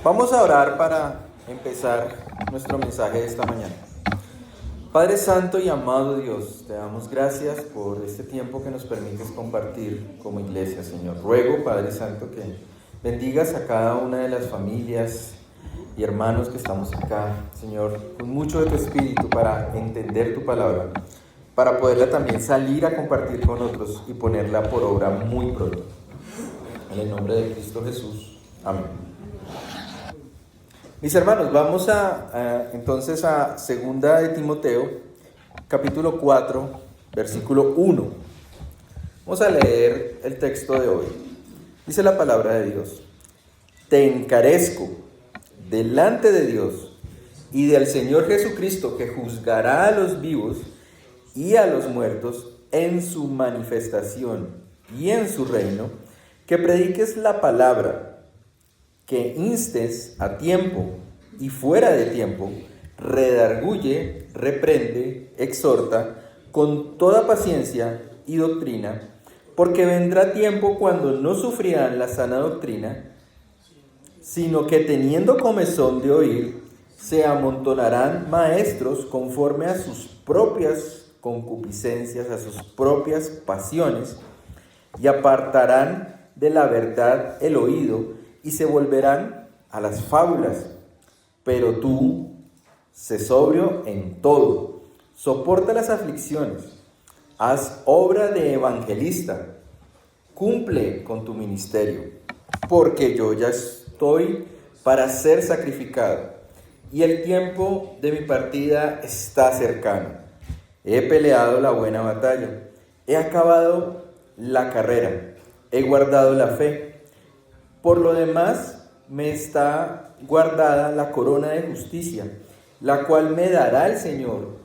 Vamos a orar para empezar nuestro mensaje de esta mañana. Padre Santo y amado Dios, te damos gracias por este tiempo que nos permites compartir como iglesia, Señor. Ruego, Padre Santo, que bendigas a cada una de las familias y hermanos que estamos acá, Señor, con mucho de tu espíritu para entender tu palabra, para poderla también salir a compartir con otros y ponerla por obra muy pronto. En el nombre de Cristo Jesús. Amén. Mis hermanos, vamos entonces a 2 de Timoteo, capítulo 4, versículo 1. Vamos a leer el texto de hoy. Dice la palabra de Dios: Te encarezco delante de Dios y del Señor Jesucristo, que juzgará a los vivos y a los muertos en su manifestación y en su reino, que prediques la palabra, que instes a tiempo y fuera de tiempo, redarguye, reprende, exhorta con toda paciencia y doctrina, porque vendrá tiempo cuando no sufrirán la sana doctrina, sino que teniendo comezón de oír, se amontonarán maestros conforme a sus propias concupiscencias, a sus propias pasiones, y apartarán de la verdad el oído, y se volverán a las fábulas. Pero tú, sé sobrio en todo, soporta las aflicciones, haz obra de evangelista, cumple con tu ministerio, porque yo ya estoy para ser sacrificado, y el tiempo de mi partida está cercano. He peleado la buena batalla, he acabado la carrera, he guardado la fe. Por lo demás, me está guardada la corona de justicia, la cual me dará el Señor,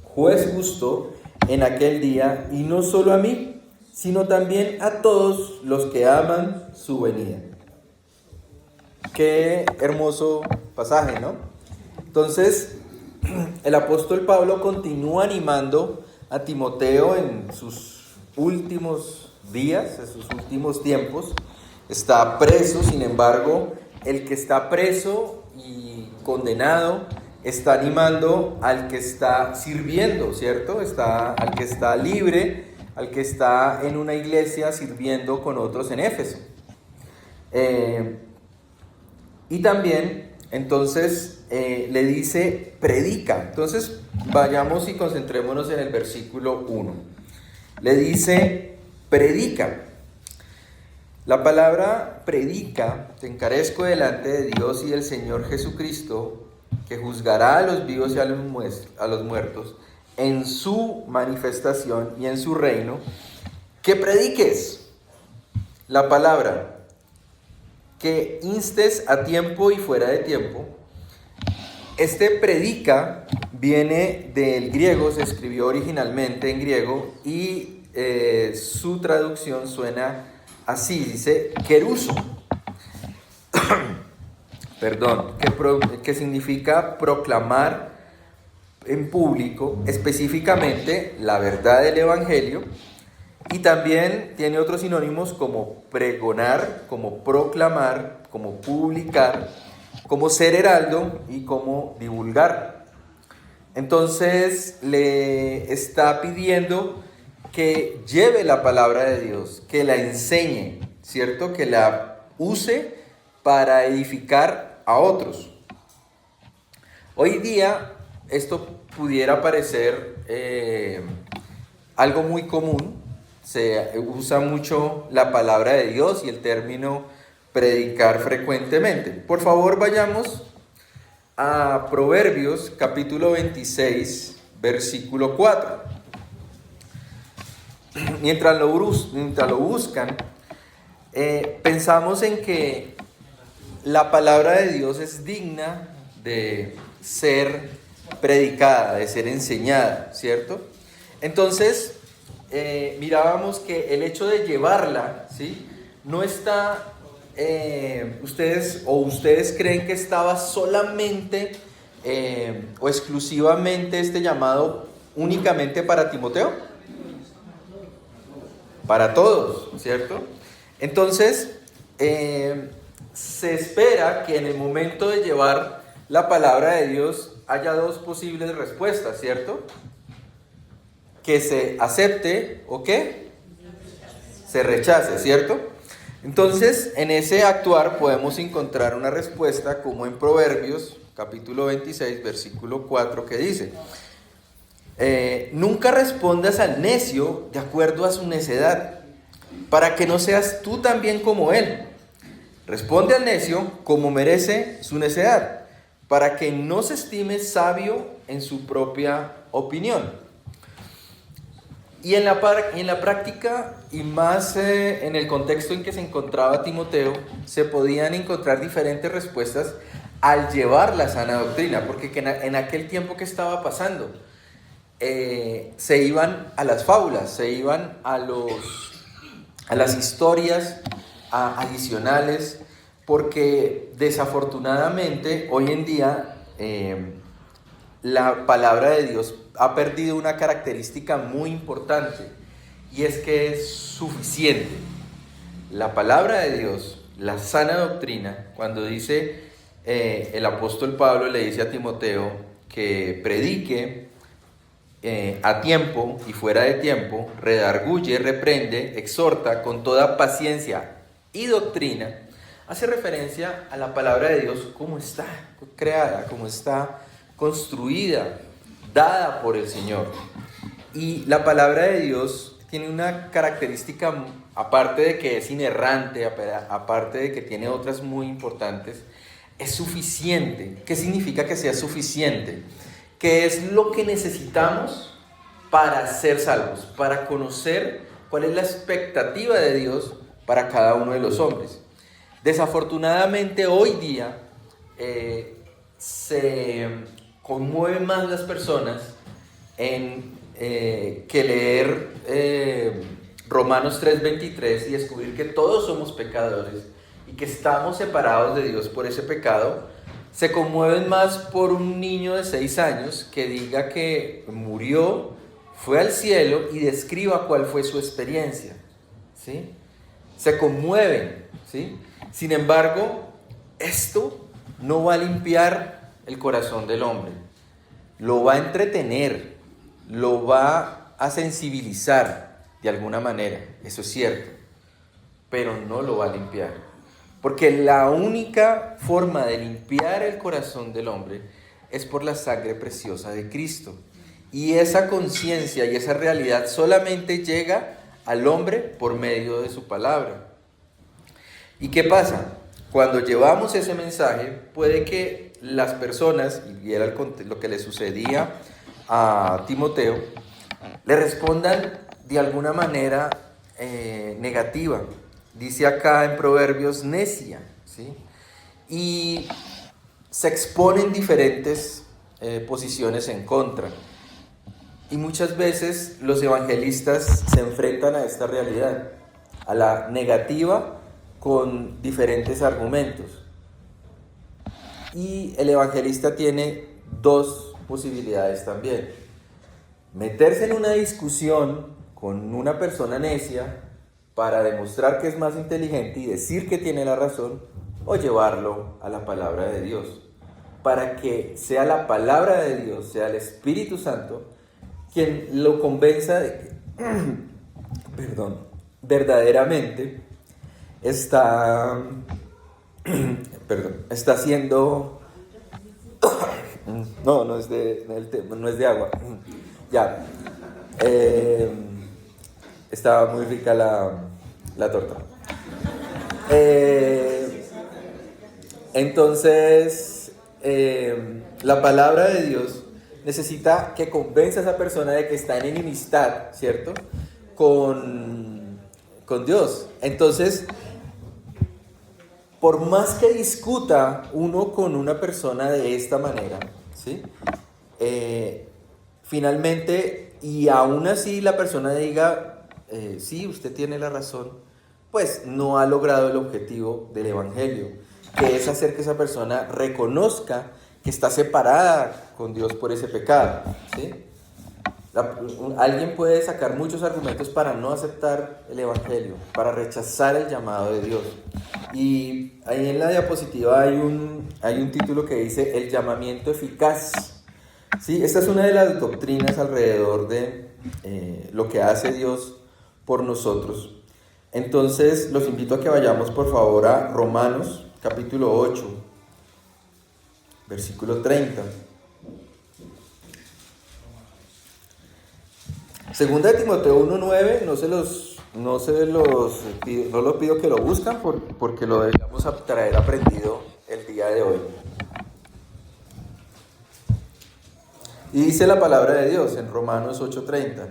juez justo, en aquel día, y no solo a mí, sino también a todos los que aman su venida. Qué hermoso pasaje, ¿no? Entonces, el apóstol Pablo continúa animando a Timoteo en sus últimos días, en sus últimos tiempos. Está preso, sin embargo, el que está preso y condenado está animando al que está sirviendo, ¿cierto? Al que está libre, al que está en una iglesia sirviendo con otros en Éfeso. Y también, entonces, le dice, predica. Entonces, vayamos y concentrémonos en el versículo 1. Le dice, predica. La palabra predica, te encarezco delante de Dios y del Señor Jesucristo, que juzgará a los vivos y a los muertos en su manifestación y en su reino, que prediques la palabra, que instes a tiempo y fuera de tiempo. Este predica viene del griego, se escribió originalmente en griego y su traducción suena así, dice keruso, perdón, que significa proclamar en público, específicamente la verdad del evangelio, y también tiene otros sinónimos como pregonar, como proclamar, como publicar, como ser heraldo y como divulgar. Entonces le está pidiendo que lleve la palabra de Dios, que la enseñe, ¿cierto? Que la use para edificar a otros. Hoy día esto pudiera parecer algo muy común. Se usa mucho la palabra de Dios y el término predicar frecuentemente. Por favor, vayamos a Proverbios capítulo 26, versículo 4. Mientras lo buscan, pensamos en que la palabra de Dios es digna de ser predicada, de ser enseñada, ¿cierto? Entonces, mirábamos que el hecho de llevarla, ¿sí? No está, ustedes creen que estaba solamente o exclusivamente este llamado únicamente para Timoteo. Para todos, ¿cierto? Entonces, se espera que en el momento de llevar la palabra de Dios haya dos posibles respuestas, ¿cierto? Que se acepte o que se rechace, ¿cierto? Entonces, en ese actuar podemos encontrar una respuesta como en Proverbios, capítulo 26, versículo 4, que dice: nunca respondas al necio de acuerdo a su necedad, para que no seas tú también como él. Responde al necio como merece su necedad, para que no se estime sabio en su propia opinión. Y en la práctica, y más en el contexto en que se encontraba Timoteo, se podían encontrar diferentes respuestas al llevar la sana doctrina, porque en aquel tiempo que estaba pasando, se iban a las fábulas, se iban a las historias adicionales, porque desafortunadamente hoy en día la palabra de Dios ha perdido una característica muy importante, y es que es suficiente. La palabra de Dios, la sana doctrina, cuando dice el apóstol Pablo le dice a Timoteo que predique a tiempo y fuera de tiempo, redarguye, reprende, exhorta con toda paciencia y doctrina, hace referencia a la palabra de Dios como está creada, como está construida, dada por el Señor. Y la palabra de Dios tiene una característica, aparte de que es inerrante, aparte de que tiene otras muy importantes, es suficiente. ¿Qué significa que sea suficiente? Que es lo que necesitamos para ser salvos, para conocer cuál es la expectativa de Dios para cada uno de los hombres. Desafortunadamente hoy día se conmueven más las personas en que leer Romanos 3:23 y descubrir que todos somos pecadores y que estamos separados de Dios por ese pecado. Se conmueven más por un niño de 6 años que diga que murió, fue al cielo y describa cuál fue su experiencia, ¿sí? Se conmueven, ¿sí? Sin embargo, esto no va a limpiar el corazón del hombre. Lo va a entretener, lo va a sensibilizar de alguna manera, eso es cierto, pero no lo va a limpiar. Porque la única forma de limpiar el corazón del hombre es por la sangre preciosa de Cristo. Y esa conciencia y esa realidad solamente llega al hombre por medio de su palabra. ¿Y qué pasa? Cuando llevamos ese mensaje, puede que las personas, y era lo que le sucedía a Timoteo, le respondan de alguna manera negativa. Dice acá en Proverbios necia, ¿sí? Y se exponen diferentes posiciones en contra. Y muchas veces los evangelistas se enfrentan a esta realidad, a la negativa, con diferentes argumentos. Y el evangelista tiene dos posibilidades también: meterse en una discusión con una persona necia para demostrar que es más inteligente y decir que tiene la razón, o llevarlo a la palabra de Dios, para que sea la palabra de Dios, sea el Espíritu Santo quien lo convenza de que verdaderamente está haciendo no es de agua, ya. Estaba muy rica la torta. Entonces, la palabra de Dios necesita que convenza a esa persona de que está en enemistad, ¿cierto? Con Dios. Entonces, por más que discuta uno con una persona de esta manera, ¿sí? Finalmente, y aún así la persona diga, sí, usted tiene la razón, pues no ha logrado el objetivo del evangelio, que es hacer que esa persona reconozca que está separada con Dios por ese pecado, ¿sí? Alguien puede sacar muchos argumentos para no aceptar el evangelio, para rechazar el llamado de Dios, Y ahí en la diapositiva hay un título que dice el llamamiento eficaz. ¿Sí? Esta es una de las doctrinas alrededor de lo que hace Dios por nosotros. Entonces los invito a que vayamos por favor a Romanos capítulo 8, versículo 30. Segunda de Timoteo 1:9, no lo pido que lo buscan porque lo debemos traer aprendido el día de hoy. Y dice la palabra de Dios en Romanos 8:30,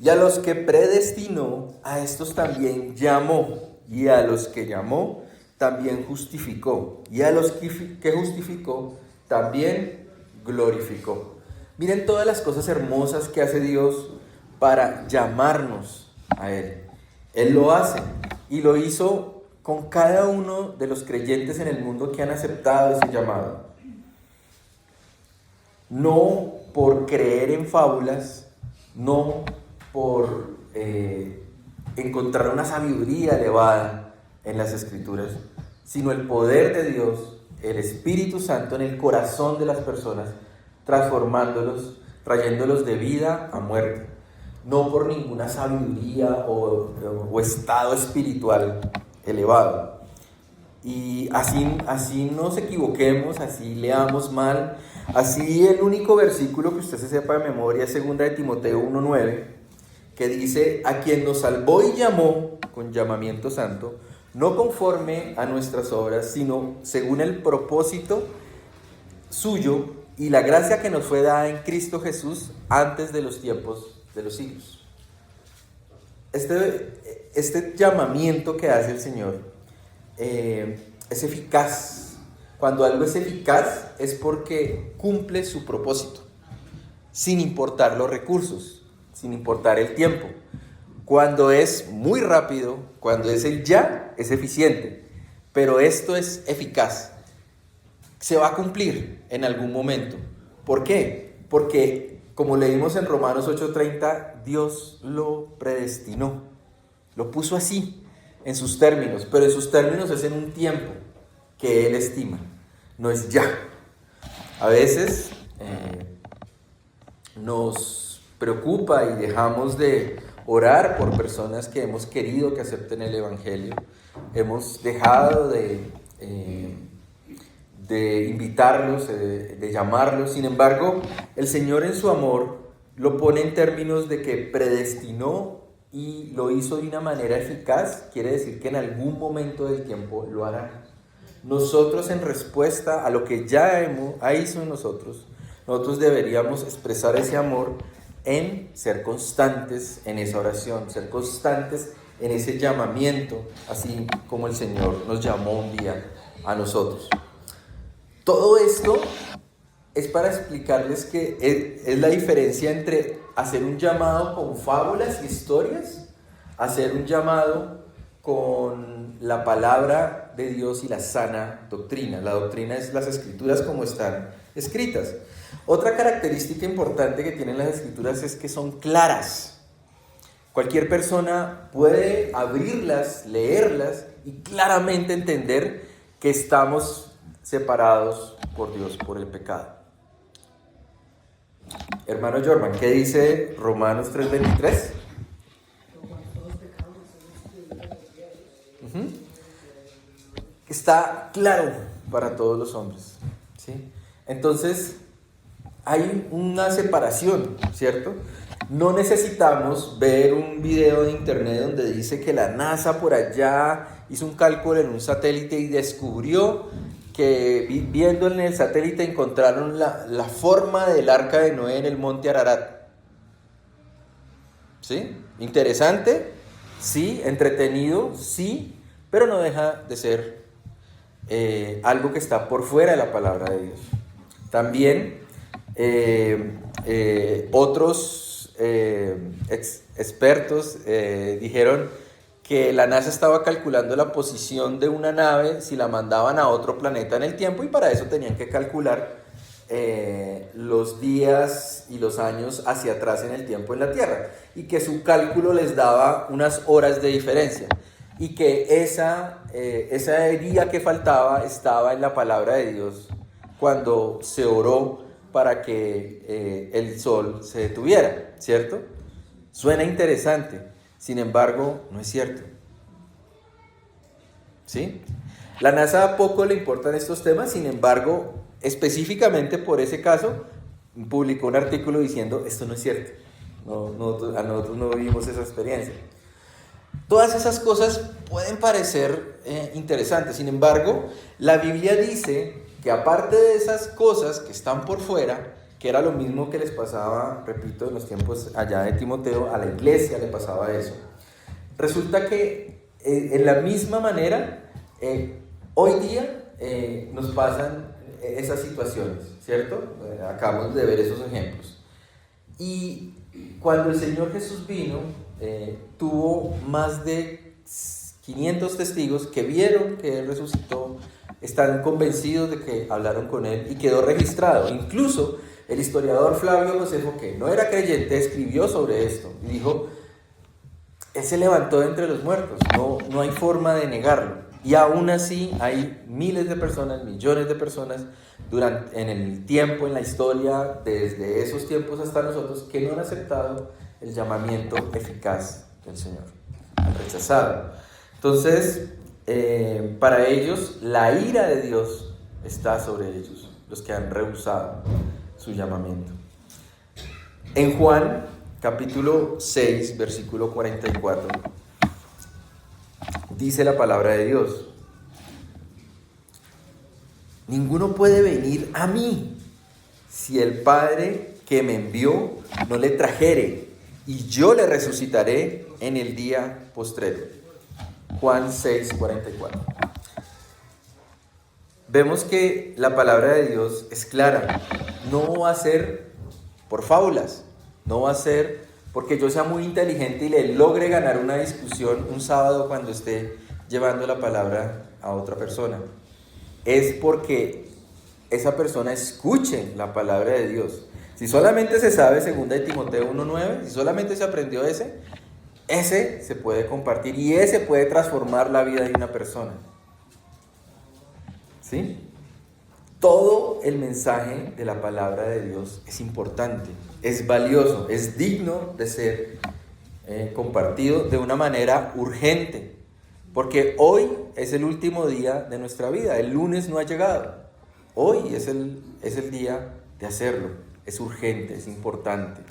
y a los que predestinó, a estos también llamó, y a los que llamó, también justificó, y a los que justificó, también glorificó. Miren todas las cosas hermosas que hace Dios para llamarnos a Él. Él lo hace y lo hizo con cada uno de los creyentes en el mundo que han aceptado ese llamado. No por creer en fábulas, no por encontrar una sabiduría elevada en las Escrituras, sino el poder de Dios, el Espíritu Santo en el corazón de las personas, transformándolos, trayéndolos de vida a muerte. No por ninguna sabiduría o estado espiritual elevado. Y así nos equivoquemos, así leamos mal, así el único versículo que usted se sepa de memoria es 2 de Timoteo 1:9, que dice, a quien nos salvó y llamó con llamamiento santo, no conforme a nuestras obras, sino según el propósito suyo y la gracia que nos fue dada en Cristo Jesús antes de los tiempos de los siglos. Este llamamiento que hace el Señor es eficaz. Cuando algo es eficaz es porque cumple su propósito, sin importar los recursos, sin importar el tiempo. Cuando es muy rápido, cuando es el ya, es eficiente, pero esto es eficaz. Se va a cumplir en algún momento. ¿Por qué? Porque como leímos en Romanos 8:30, Dios lo predestinó, lo puso así, en sus términos, pero en sus términos es en un tiempo que Él estima, no es ya. A veces nos preocupa y dejamos de orar por personas que hemos querido que acepten el Evangelio, hemos dejado de invitarlos, de llamarlos. Sin embargo, el Señor en su amor lo pone en términos de que predestinó y lo hizo de una manera eficaz. Quiere decir que en algún momento del tiempo lo hará. Nosotros, en respuesta a lo que ya hizo en nosotros deberíamos expresar ese amor en ser constantes en esa oración, ser constantes en ese llamamiento, así como el Señor nos llamó un día a nosotros. Todo esto es para explicarles que es la diferencia entre hacer un llamado con fábulas y historias, hacer un llamado con la palabra de Dios y la sana doctrina. La doctrina es las Escrituras como están escritas. Otra característica importante que tienen las Escrituras es que son claras. Cualquier persona puede abrirlas, leerlas y claramente entender que estamos separados por Dios, por el pecado. Hermano Jorman, ¿qué dice Romanos 3:23? Está claro para todos los hombres, ¿sí? Entonces, hay una separación, ¿cierto? No necesitamos ver un video de internet donde dice que la NASA por allá hizo un cálculo en un satélite y descubrió que viendo en el satélite encontraron la forma del arca de Noé en el monte Ararat. ¿Sí? Interesante, sí, entretenido, sí, pero no deja de ser algo que está por fuera de la palabra de Dios. También otros expertos dijeron que la NASA estaba calculando la posición de una nave si la mandaban a otro planeta en el tiempo, y para eso tenían que calcular los días y los años hacia atrás en el tiempo en la Tierra, y que su cálculo les daba unas horas de diferencia. y que esa guía que faltaba estaba en la palabra de Dios cuando se oró para que el sol se detuviera, ¿cierto? Suena interesante, sin embargo, no es cierto. ¿Sí? La NASA poco le importan estos temas, sin embargo, específicamente por ese caso, publicó un artículo diciendo, esto no es cierto. A nosotros no vivimos esa experiencia. Todas esas cosas pueden parecer interesantes, sin embargo, la Biblia dice que aparte de esas cosas que están por fuera, que era lo mismo que les pasaba, repito, en los tiempos allá de Timoteo, a la iglesia le pasaba eso. Resulta que en la misma manera, hoy día nos pasan esas situaciones, ¿cierto? Acabamos de ver esos ejemplos. Y cuando el Señor Jesús vino, tuvo más de 500 testigos que vieron que Él resucitó, están convencidos de que hablaron con Él y quedó registrado. Incluso el historiador Flavio Josefo, que no era creyente, escribió sobre esto y dijo, Él se levantó de entre los muertos, no hay forma de negarlo. Y aún así hay miles de personas, millones de personas en el tiempo, en la historia, desde esos tiempos hasta nosotros, que no han aceptado el llamamiento eficaz del Señor, han rechazado. Entonces, para ellos, la ira de Dios está sobre ellos, los que han rehusado su llamamiento. En Juan, capítulo 6, versículo 44, dice la palabra de Dios: ninguno puede venir a mí si el Padre que me envió no le trajere, y yo le resucitaré en el día postrero. Juan 6, 44. Vemos que la palabra de Dios es clara. No va a ser por fábulas, no va a ser porque yo sea muy inteligente y le logre ganar una discusión un sábado cuando esté llevando la palabra a otra persona. Es porque esa persona escuche la palabra de Dios. Si solamente se sabe 2 Timoteo 1:9, si solamente se aprendió ese se puede compartir y ese puede transformar la vida de una persona. ¿Sí? Todo el mensaje de la palabra de Dios es importante, es valioso, es digno de ser compartido de una manera urgente, porque hoy es el último día de nuestra vida, el lunes no ha llegado, hoy es el día de hacerlo, es urgente, es importante.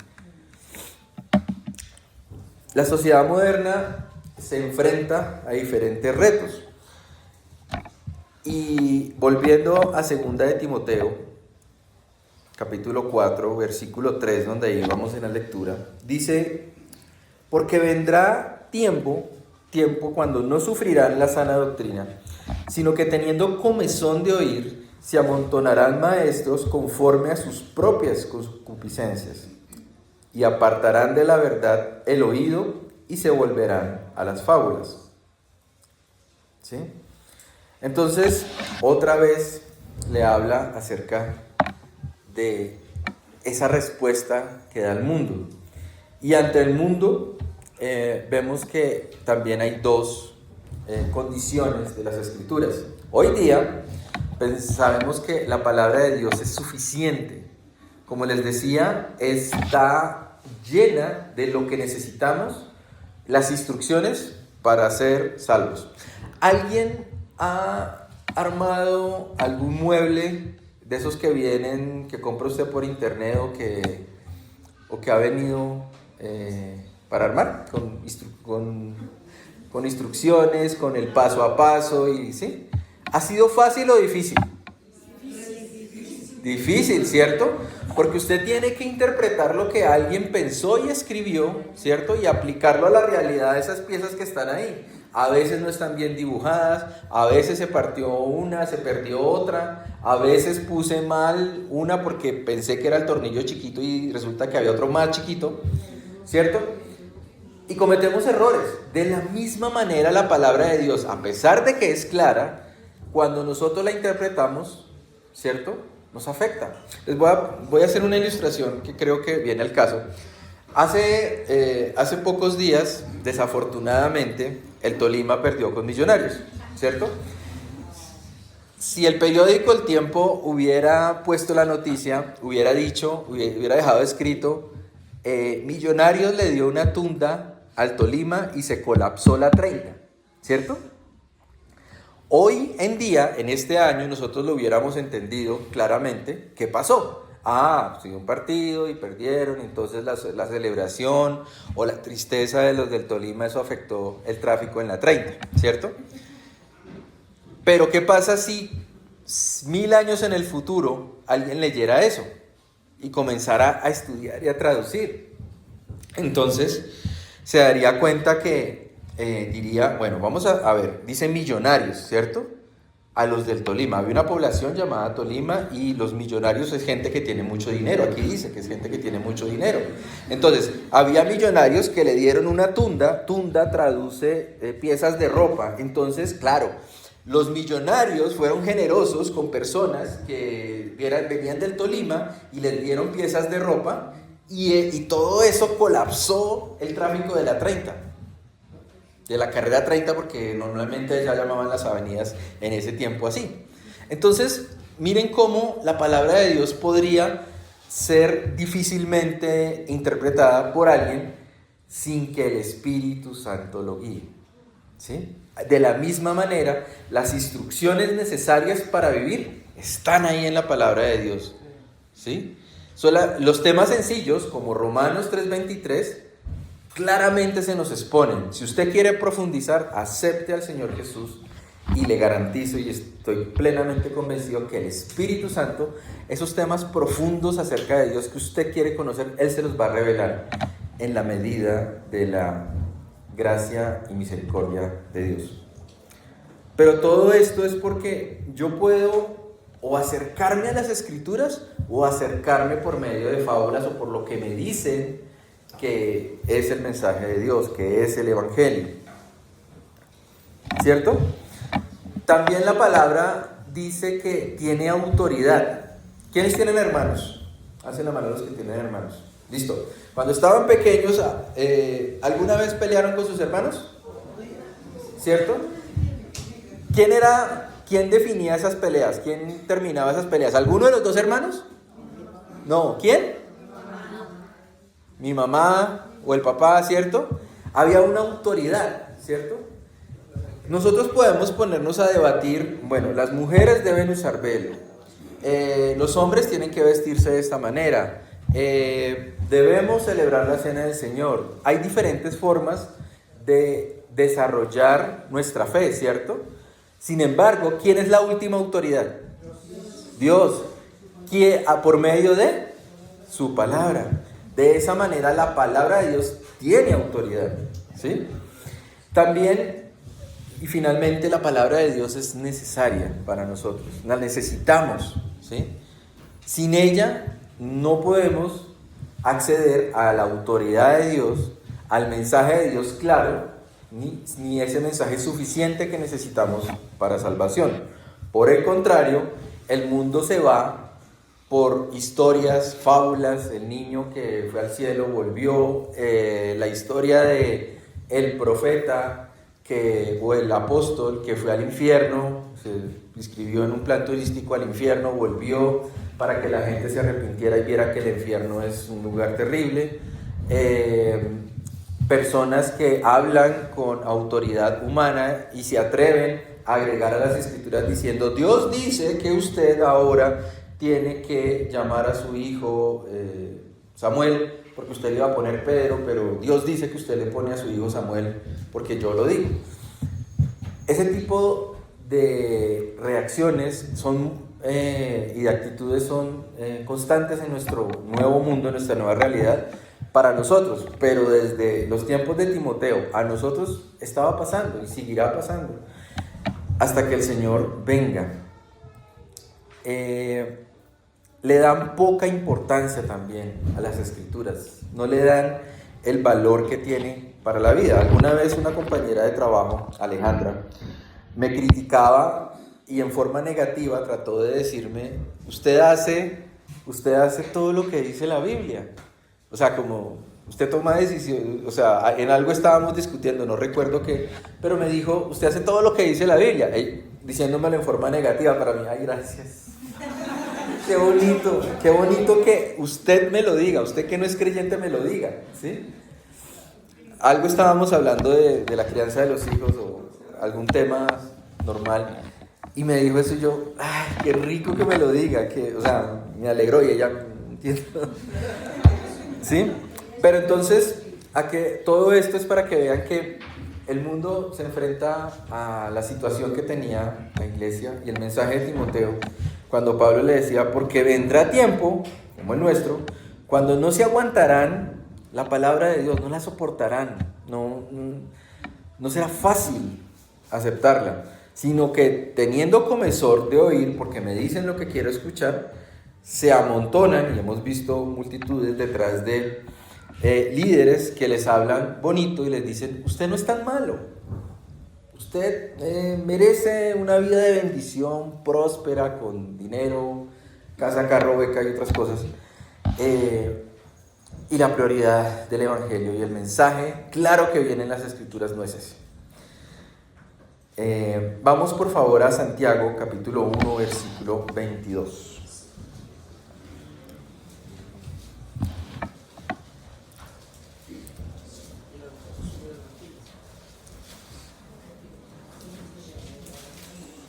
La sociedad moderna se enfrenta a diferentes retos. Y volviendo a 2 de Timoteo, capítulo 4, versículo 3, donde ahí vamos en la lectura, dice: porque vendrá tiempo cuando no sufrirán la sana doctrina, sino que teniendo comezón de oír, se amontonarán maestros conforme a sus propias concupiscencias, y apartarán de la verdad el oído y se volverán a las fábulas. ¿Sí? Entonces, otra vez le habla acerca de esa respuesta que da el mundo. Y ante el mundo vemos que también hay dos condiciones de las Escrituras. Hoy día sabemos que la palabra de Dios es suficiente. Como les decía, está llena de lo que necesitamos, las instrucciones para ser salvos. ¿Alguien ha armado algún mueble de esos que vienen, que compra usted por internet o que ha venido para armar con instrucciones, con el paso a paso? Y ¿sí? ¿Ha sido fácil o difícil? Difícil, ¿cierto? Porque usted tiene que interpretar lo que alguien pensó y escribió, ¿cierto? Y aplicarlo a la realidad de esas piezas que están ahí. A veces no están bien dibujadas, a veces se partió una, se perdió otra, a veces puse mal una porque pensé que era el tornillo chiquito y resulta que había otro más chiquito, ¿cierto? Y cometemos errores. De la misma manera la palabra de Dios, a pesar de que es clara, cuando nosotros la interpretamos, ¿cierto?, nos afecta. Les voy a hacer una ilustración que creo que viene al caso. Hace pocos días, desafortunadamente, el Tolima perdió con Millonarios, ¿cierto? Si el periódico El Tiempo hubiera puesto la noticia, hubiera dejado escrito, Millonarios le dio una tunda al Tolima y se colapsó la 30, ¿cierto? Hoy en día, en este año, nosotros lo hubiéramos entendido claramente qué pasó. Sí, un partido y perdieron, entonces la celebración o la tristeza de los del Tolima, eso afectó el tráfico en la 30, ¿cierto? Pero ¿qué pasa si 1000 años en el futuro alguien leyera eso y comenzara a estudiar y a traducir? Entonces se daría cuenta que diría, bueno, vamos a ver, dice Millonarios, ¿cierto? A los del Tolima. Había una población llamada Tolima y los millonarios es gente que tiene mucho dinero. Aquí dice que es gente que tiene mucho dinero. Entonces, había millonarios que le dieron una tunda. Tunda traduce piezas de ropa. Entonces, claro, los millonarios fueron generosos con personas que venían del Tolima y les dieron piezas de ropa y todo eso colapsó el tráfico de la 30. De la carrera 30, porque normalmente ya llamaban las avenidas en ese tiempo así. Entonces, miren cómo la palabra de Dios podría ser difícilmente interpretada por alguien sin que el Espíritu Santo lo guíe, ¿sí? De la misma manera, las instrucciones necesarias para vivir están ahí en la palabra de Dios, ¿sí? Los temas sencillos, como Romanos 3:23, claramente se nos exponen. Si usted quiere profundizar, acepte al Señor Jesús y le garantizo y estoy plenamente convencido que el Espíritu Santo, esos temas profundos acerca de Dios que usted quiere conocer, Él se los va a revelar en la medida de la gracia y misericordia de Dios. Pero todo esto es porque yo puedo o acercarme a las Escrituras o acercarme por medio de fábulas o por lo que me dicen que es el mensaje de Dios, que es el Evangelio, ¿cierto? También la palabra dice que tiene autoridad. ¿Quiénes tienen hermanos? Hacen la mano los que tienen hermanos. Listo. Cuando estaban pequeños, ¿alguna vez pelearon con sus hermanos? ¿Cierto? ¿Quién definía esas peleas? ¿Quién terminaba esas peleas? ¿Alguno de los dos hermanos? No. ¿Quién? Mi mamá o el papá, ¿cierto? Había una autoridad, ¿cierto? Nosotros podemos ponernos a debatir, bueno, las mujeres deben usar velo, los hombres tienen que vestirse de esta manera, debemos celebrar la cena del Señor. Hay diferentes formas de desarrollar nuestra fe, ¿cierto? Sin embargo, ¿quién es la última autoridad? Dios, por medio de su palabra. De esa manera la palabra de Dios tiene autoridad, ¿sí? También, y finalmente, la palabra de Dios es necesaria para nosotros, la necesitamos, ¿sí? Sin ella no podemos acceder a la autoridad de Dios, al mensaje de Dios claro, ni ese mensaje suficiente que necesitamos para salvación. Por el contrario, el mundo se va por historias, fábulas, el niño que fue al cielo volvió, la historia de el profeta o el apóstol que fue al infierno, se inscribió en un plan turístico al infierno, volvió para que la gente se arrepintiera y viera que el infierno es un lugar terrible. Personas que hablan con autoridad humana y se atreven a agregar a las escrituras diciendo, Dios dice que usted ahora tiene que llamar a su hijo Samuel, porque usted le iba a poner Pedro, pero Dios dice que usted le pone a su hijo Samuel, porque yo lo digo. Ese tipo de reacciones y de actitudes son constantes en nuestro nuevo mundo, en nuestra nueva realidad, para nosotros, pero desde los tiempos de Timoteo a nosotros estaba pasando y seguirá pasando hasta que el Señor venga. Le dan poca importancia también a las escrituras, no le dan el valor que tiene para la vida. Alguna vez una compañera de trabajo, Alejandra, me criticaba y en forma negativa trató de decirme, usted hace todo lo que dice la Biblia. O sea, como usted toma decisiones, o sea, en algo estábamos discutiendo, no recuerdo qué, pero me dijo, usted hace todo lo que dice la Biblia, diciéndomelo en forma negativa para mí. Ay, gracias. Qué bonito que usted me lo diga, usted que no es creyente me lo diga, ¿sí? Algo estábamos hablando de la crianza de los hijos o algún tema normal, y me dijo eso y yo, ay, qué rico que me lo diga, o sea, me alegró y ella, entiendo, ¿sí? Pero entonces, a que todo esto es para que vean que el mundo se enfrenta a la situación que tenía la iglesia y el mensaje de Timoteo, cuando Pablo le decía, porque vendrá tiempo, como el nuestro, cuando no se aguantarán la palabra de Dios, no la soportarán, no será fácil aceptarla, sino que teniendo comezón de oír, porque me dicen lo que quiero escuchar, se amontonan, y hemos visto multitudes detrás de líderes que les hablan bonito y les dicen, usted no es tan malo, usted merece una vida de bendición, próspera, con dinero, casa, carro, beca y otras cosas, y la prioridad del evangelio y el mensaje claro que viene en las escrituras no es ese. Vamos por favor a Santiago capítulo 1 versículo 22.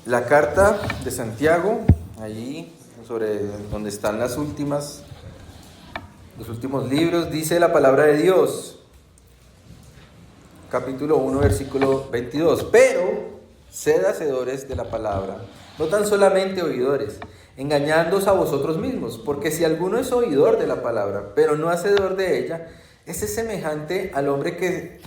La carta de Santiago, allí sobre donde están los últimos libros, dice la palabra de Dios, capítulo 1, versículo 22, pero sed hacedores de la palabra, no tan solamente oidores, engañándoos a vosotros mismos, porque si alguno es oidor de la palabra, pero no hacedor de ella, ese es semejante al hombre que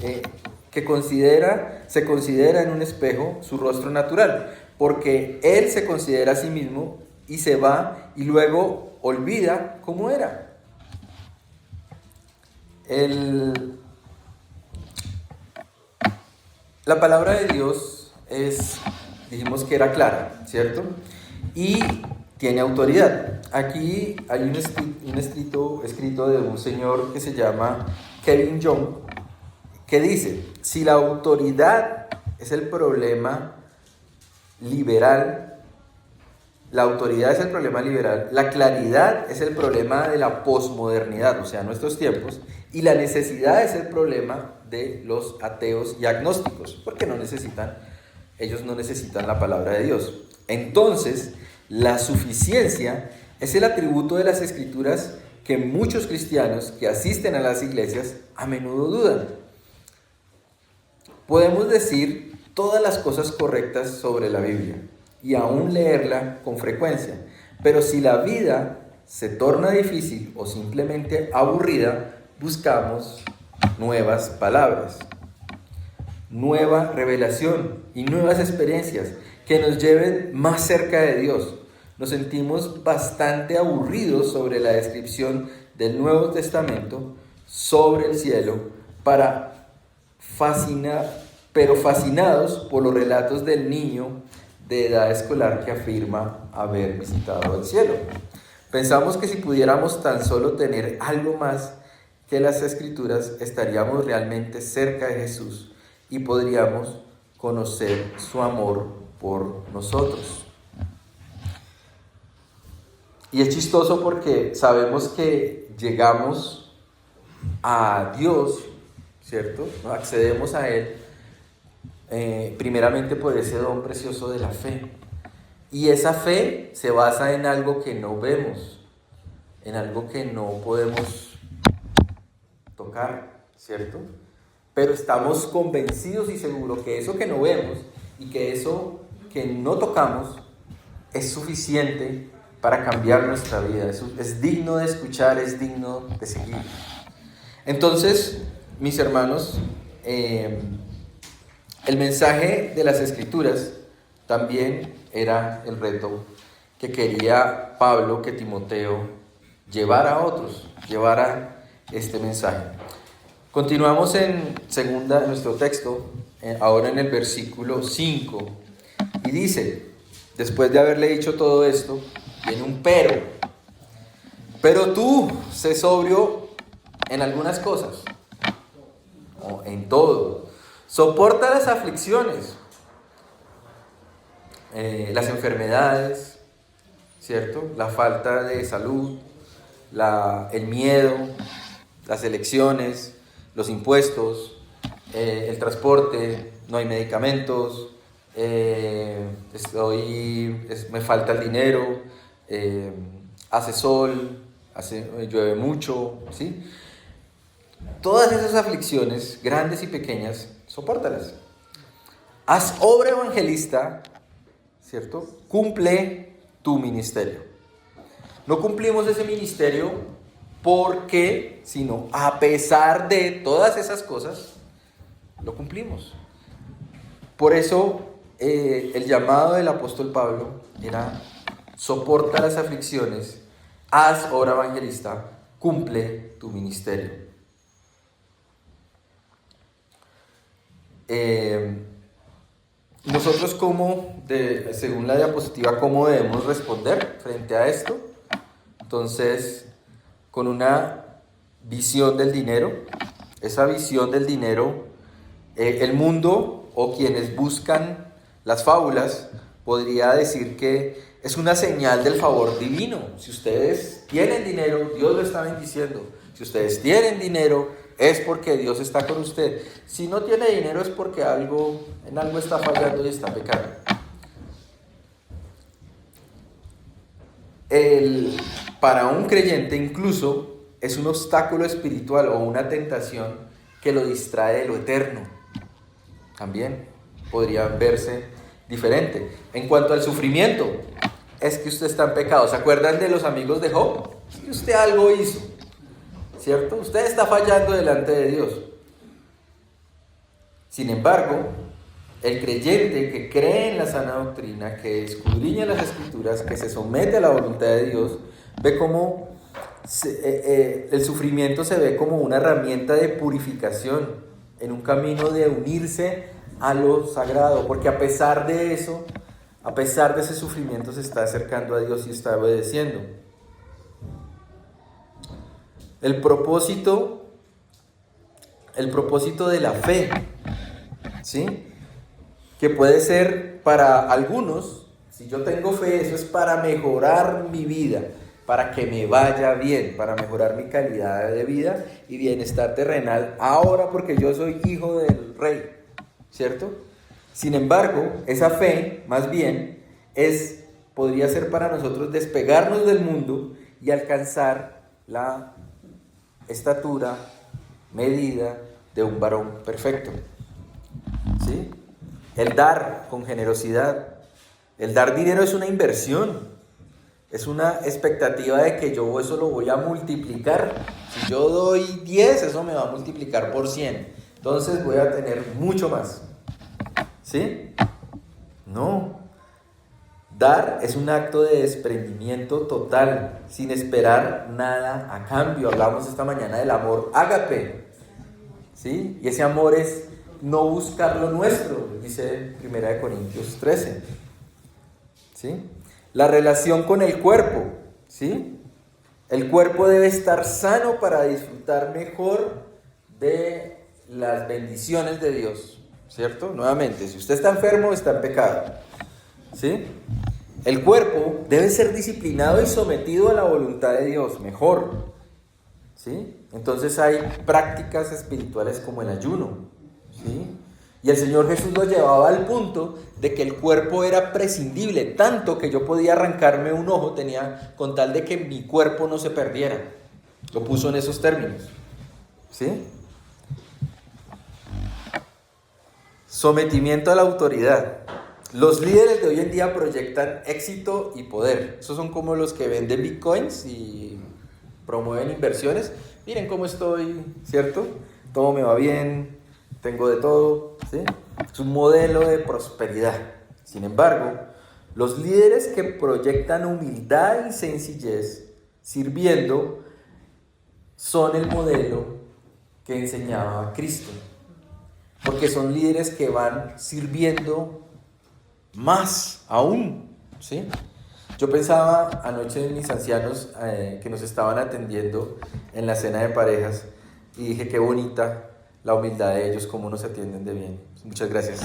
se considera en un espejo su rostro natural, porque él se considera a sí mismo y se va y luego olvida cómo era. La palabra de Dios dijimos que era clara, ¿cierto? Y tiene autoridad. Aquí hay un escrito de un señor que se llama Kevin Young, que dice, si la autoridad es el problema liberal, la claridad es el problema de la posmodernidad, o sea, nuestros tiempos, y la necesidad es el problema de los ateos y agnósticos, porque ellos no necesitan la palabra de Dios. Entonces, la suficiencia es el atributo de las escrituras que muchos cristianos que asisten a las iglesias a menudo dudan. Podemos decir todas las cosas correctas sobre la Biblia y aún leerla con frecuencia, pero si la vida se torna difícil o simplemente aburrida, buscamos nuevas palabras, nueva revelación y nuevas experiencias que nos lleven más cerca de Dios. Nos sentimos bastante aburridos sobre la descripción del Nuevo Testamento sobre el cielo, pero fascinados por los relatos del niño de edad escolar que afirma haber visitado el cielo. Pensamos que si pudiéramos tan solo tener algo más que las Escrituras, estaríamos realmente cerca de Jesús y podríamos conocer su amor por nosotros. Y es chistoso porque sabemos que llegamos a Dios, ¿cierto? ¿No? Accedemos a Él primeramente por ese don precioso de la fe. Y esa fe se basa en algo que no vemos, en algo que no podemos tocar, ¿cierto? Pero estamos convencidos y seguros que eso que no vemos y que eso que no tocamos es suficiente para cambiar nuestra vida. Es digno de escuchar, es digno de seguir. Entonces, mis hermanos, el mensaje de las Escrituras también era el reto que quería Pablo que Timoteo llevara a otros, llevara este mensaje. Continuamos en nuestro texto, ahora en el versículo 5, y dice, después de haberle dicho todo esto, viene un pero tú sé sobrio en algunas cosas, o en todo. Soporta las aflicciones, las enfermedades, ¿cierto? La falta de salud, el miedo, las elecciones, los impuestos, el transporte, no hay medicamentos, me falta el dinero, hace sol, llueve mucho, ¿sí? Todas esas aflicciones, grandes y pequeñas, sopórtalas. Haz obra evangelista, ¿cierto? Cumple tu ministerio. No cumplimos ese ministerio porque, sino a pesar de todas esas cosas, lo cumplimos. Por eso el llamado del apóstol Pablo era: soporta las aflicciones, haz obra evangelista, cumple tu ministerio. Nosotros según la diapositiva, ¿cómo debemos responder frente a esto? Entonces, con una visión del dinero, esa visión del dinero, el mundo o quienes buscan las fábulas podría decir que es una señal del favor divino. Si ustedes tienen dinero, Dios lo está bendiciendo. Si ustedes tienen dinero, es porque Dios está con usted. Si no tiene dinero, es porque en algo está fallando y está pecando. Para un creyente incluso es un obstáculo espiritual o una tentación que lo distrae de lo eterno. También podría verse diferente. En cuanto al sufrimiento, es que usted está en pecado. ¿Se acuerdan de los amigos de Job? Es que usted algo hizo, ¿cierto? Usted está fallando delante de Dios. Sin embargo, el creyente que cree en la sana doctrina, que escudriña las Escrituras, que se somete a la voluntad de Dios, ve cómo el sufrimiento se ve como una herramienta de purificación, en un camino de unirse a lo sagrado, porque a pesar de eso, a pesar de ese sufrimiento, se está acercando a Dios y está obedeciendo. El propósito de la fe, ¿sí? Que puede ser para algunos, si yo tengo fe, eso es para mejorar mi vida, para que me vaya bien, para mejorar mi calidad de vida y bienestar terrenal ahora, porque yo soy hijo del rey, ¿cierto? Sin embargo, esa fe, más bien, podría ser para nosotros despegarnos del mundo y alcanzar la estatura, medida de un varón perfecto, ¿sí? El dar con generosidad. El dar dinero es una inversión, es una expectativa de que yo eso lo voy a multiplicar. Si yo doy 10, eso me va a multiplicar por 100. Entonces voy a tener mucho más. ¿Sí? No. Dar es un acto de desprendimiento total, sin esperar nada a cambio. Hablamos esta mañana del amor ágape, ¿sí? Y ese amor es no buscar lo nuestro, dice 1 Corintios 13, ¿sí? La relación con el cuerpo, ¿sí? El cuerpo debe estar sano para disfrutar mejor de las bendiciones de Dios, ¿cierto? Nuevamente, si usted está enfermo, está en pecado, ¿sí? El cuerpo debe ser disciplinado y sometido a la voluntad de Dios, mejor, ¿sí? Entonces hay prácticas espirituales como el ayuno, ¿sí? Y el Señor Jesús lo llevaba al punto de que el cuerpo era prescindible, tanto que yo podía arrancarme un ojo, con tal de que mi cuerpo no se perdiera. Lo puso en esos términos, ¿sí? Sometimiento a la autoridad. Los líderes de hoy en día proyectan éxito y poder. Esos son como los que venden bitcoins y promueven inversiones. Miren cómo estoy, ¿cierto? Todo me va bien, tengo de todo, ¿sí? Es un modelo de prosperidad. Sin embargo, los líderes que proyectan humildad y sencillez sirviendo son el modelo que enseñaba Cristo. Porque son líderes que van sirviendo más aún, ¿sí? Yo pensaba anoche en mis ancianos que nos estaban atendiendo en la cena de parejas. y dije, qué bonita la humildad de ellos, cómo nos atienden de bien. Muchas gracias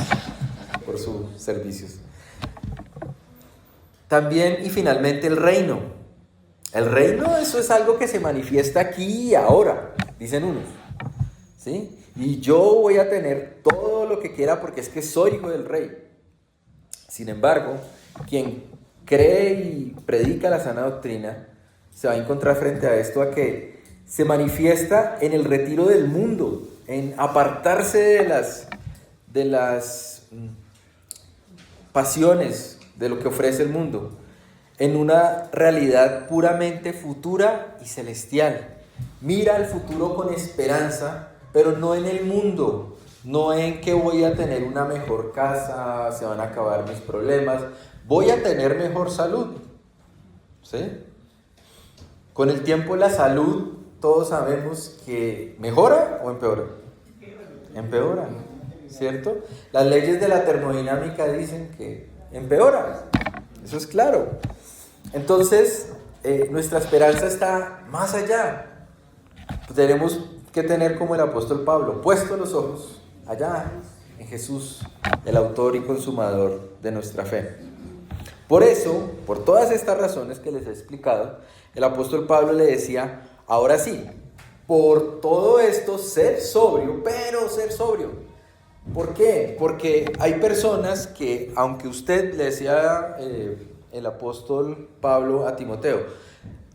por sus servicios. También y finalmente el reino. El reino, eso es algo que se manifiesta aquí y ahora, dicen unos, ¿sí? Y yo voy a tener todo lo que quiera porque es que soy hijo del rey. Sin embargo, quien cree y predica la sana doctrina se va a encontrar frente a esto, a que se manifiesta en el retiro del mundo, en apartarse de las pasiones de lo que ofrece el mundo, en una realidad puramente futura y celestial. Mira al futuro con esperanza, pero no en el mundo, no en que voy a tener una mejor casa, se van a acabar mis problemas, voy a tener mejor salud, ¿sí? Con el tiempo la salud, todos sabemos que mejora o empeora. Empeora, ¿cierto? Las leyes de la termodinámica dicen que empeora, eso es claro. Entonces, nuestra esperanza está más allá. Tenemos que tener como el apóstol Pablo, puestos los ojos allá en Jesús, el autor y consumador de nuestra fe. Por eso, por todas estas razones que les he explicado, el apóstol Pablo le decía, ahora sí, por todo esto, ser sobrio, pero ser sobrio. ¿Por qué? Porque hay personas que, aunque usted le decía el apóstol Pablo a Timoteo,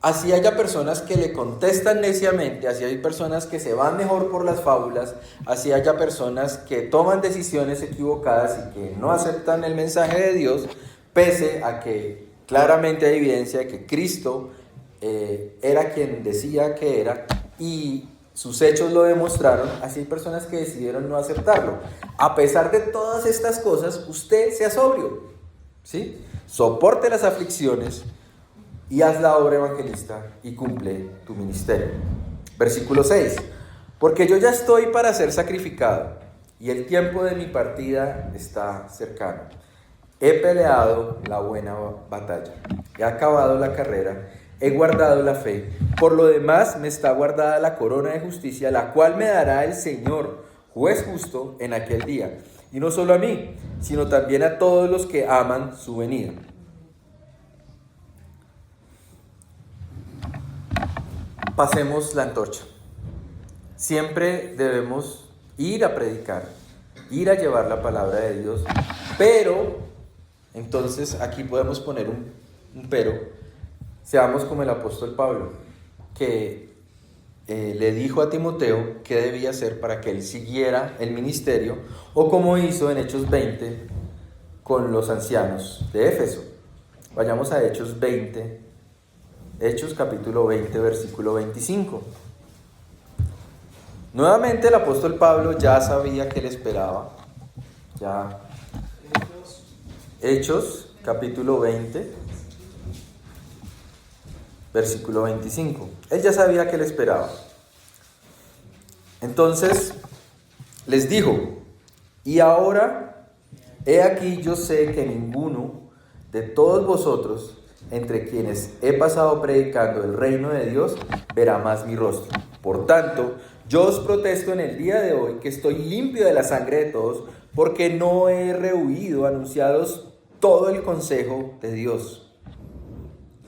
así haya personas que le contestan neciamente, así hay personas que se van mejor por las fábulas, así haya personas que toman decisiones equivocadas y que no aceptan el mensaje de Dios, pese a que claramente hay evidencia de que Cristo era quien decía que era y sus hechos lo demostraron, así hay personas que decidieron no aceptarlo. A pesar de todas estas cosas, usted sea sobrio, ¿sí? Soporte las aflicciones y haz la obra evangelista y cumple tu ministerio. Versículo 6. Porque yo ya estoy para ser sacrificado y el tiempo de mi partida está cercano. He peleado la buena batalla, he acabado la carrera, he guardado la fe. Por lo demás me está guardada la corona de justicia, la cual me dará el Señor, juez justo, en aquel día. Y no solo a mí, sino también a todos los que aman su venida. Pasemos la antorcha. Siempre debemos ir a predicar, ir a llevar la palabra de Dios, pero, entonces aquí podemos poner un pero, seamos como el apóstol Pablo, que le dijo a Timoteo qué debía hacer para que él siguiera el ministerio, o como hizo en Hechos 20 con los ancianos de Éfeso. Vayamos a Hechos 20, Hechos capítulo 20, versículo 25. Nuevamente el apóstol Pablo ya sabía qué le esperaba. Ya. Hechos capítulo 20, versículo 25. Él ya sabía qué le esperaba. Entonces les dijo, y ahora, he aquí yo sé que ninguno de todos vosotros, entre quienes he pasado predicando el reino de Dios, verá más mi rostro. Por tanto, yo os protesto en el día de hoy que estoy limpio de la sangre de todos, porque no he rehuido anunciaros todo el consejo de Dios.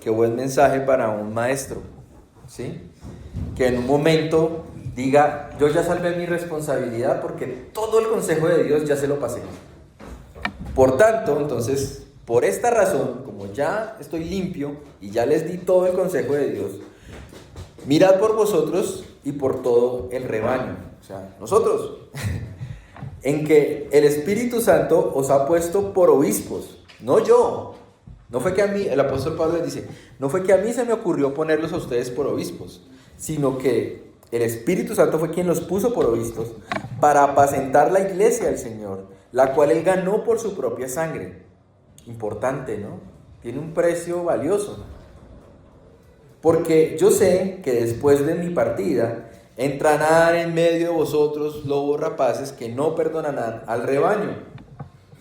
Qué buen mensaje para un maestro, ¿sí? Que en un momento diga, yo ya salvé mi responsabilidad porque todo el consejo de Dios ya se lo pasé. Por tanto, entonces, por esta razón, como ya estoy limpio y ya les di todo el consejo de Dios, mirad por vosotros y por todo el rebaño, o sea, nosotros, en que el Espíritu Santo os ha puesto por obispos, no yo. No fue que a mí, el apóstol Pablo les dice, no fue que a mí se me ocurrió ponerlos a ustedes por obispos, sino que el Espíritu Santo fue quien los puso por obispos para apacentar la iglesia del Señor, la cual él ganó por su propia sangre. Importante, ¿no? Tiene un precio valioso. Porque yo sé que después de mi partida entrarán en medio de vosotros lobos rapaces que no perdonarán al rebaño.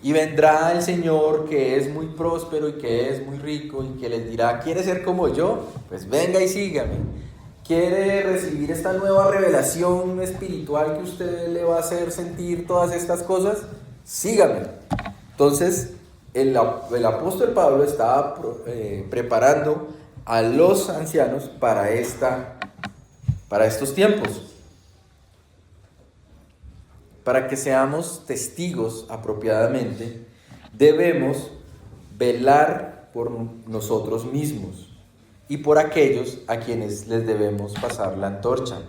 Y vendrá el Señor que es muy próspero y que es muy rico y que les dirá, ¿quiere ser como yo? Pues venga y sígame. quiere recibir esta nueva revelación espiritual que usted le va a hacer sentir todas estas cosas, sígame. Entonces, el apóstol Pablo estaba preparando a los ancianos para estos tiempos, para que seamos testigos apropiadamente. Debemos velar por nosotros mismos y por aquellos a quienes les debemos pasar la antorcha.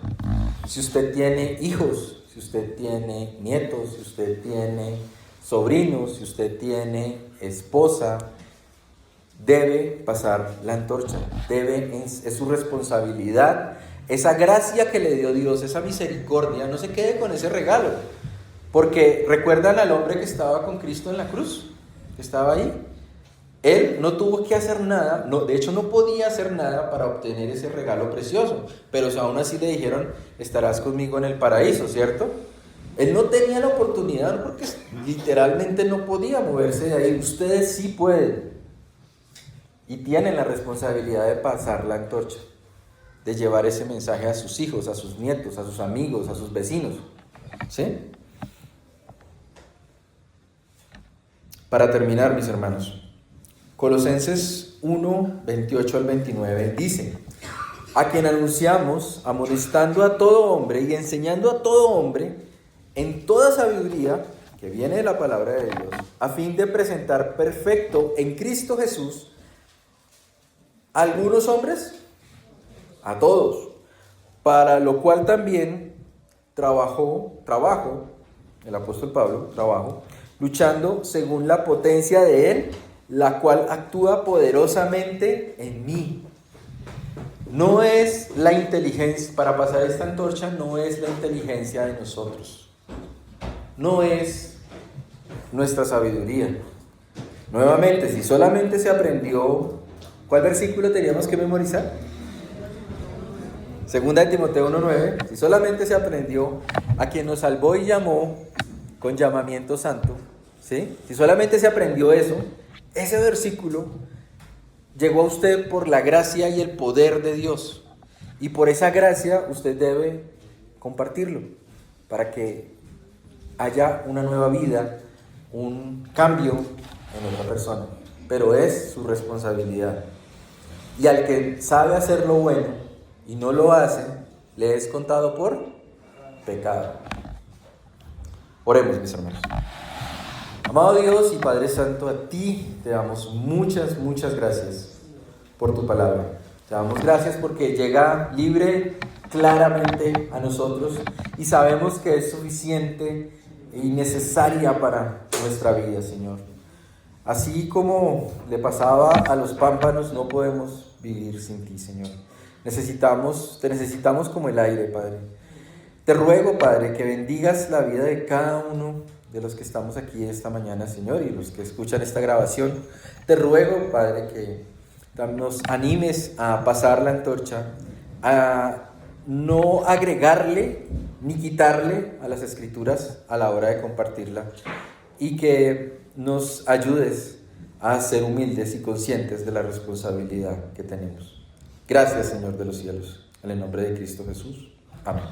Si usted tiene hijos, si usted tiene nietos, si usted tiene sobrinos, si usted tiene esposa, debe pasar la antorcha. Es su responsabilidad. Esa gracia que le dio Dios, esa misericordia, no se quede con ese regalo. Porque recuerdan al hombre que estaba con Cristo en la cruz, que estaba ahí. Él no tuvo que hacer nada, de hecho no podía hacer nada para obtener ese regalo precioso, pero aún así le dijeron, estarás conmigo en el paraíso, ¿cierto? Él no tenía la oportunidad porque literalmente no podía moverse de ahí. Ustedes sí pueden y tienen la responsabilidad de pasar la antorcha, de llevar ese mensaje a sus hijos, a sus nietos, a sus amigos, a sus vecinos, ¿sí? Para terminar, mis hermanos, Colosenses 1, 28 al 29 dice: a quien anunciamos, amonestando a todo hombre y enseñando a todo hombre en toda sabiduría que viene de la palabra de Dios, a fin de presentar perfecto en Cristo Jesús a algunos hombres, a todos, para lo cual también trabajo, el apóstol Pablo, luchando según la potencia de Él, la cual actúa poderosamente en mí. No es la inteligencia, para pasar esta antorcha, no es la inteligencia de nosotros, no es nuestra sabiduría. Nuevamente, si solamente se aprendió, ¿cuál versículo teníamos que memorizar? Segunda de Timoteo 1:9, si solamente se aprendió a quien nos salvó y llamó con llamamiento santo, ¿sí? Si solamente se aprendió eso, ese versículo llegó a usted por la gracia y el poder de Dios. Y por esa gracia usted debe compartirlo para que haya una nueva vida, un cambio en otra persona. Pero es su responsabilidad. Y al que sabe hacer lo bueno y no lo hace, le es contado por pecado. Oremos, mis hermanos. Amado Dios y Padre Santo, a ti te damos muchas gracias por tu palabra. Te damos gracias porque llega libre, claramente a nosotros y sabemos que es suficiente y necesaria para nuestra vida, Señor. Así como le pasaba a los pámpanos, no podemos vivir sin ti, Señor. Te necesitamos como el aire, Padre. Te ruego, Padre, que bendigas la vida de cada uno de los que estamos aquí esta mañana, Señor, y los que escuchan esta grabación. Te ruego, Padre, que nos animes a pasar la antorcha, a no agregarle ni quitarle a las Escrituras a la hora de compartirla, y que nos ayudes a ser humildes y conscientes de la responsabilidad que tenemos. Gracias, Señor de los cielos, en el nombre de Cristo Jesús. Amén.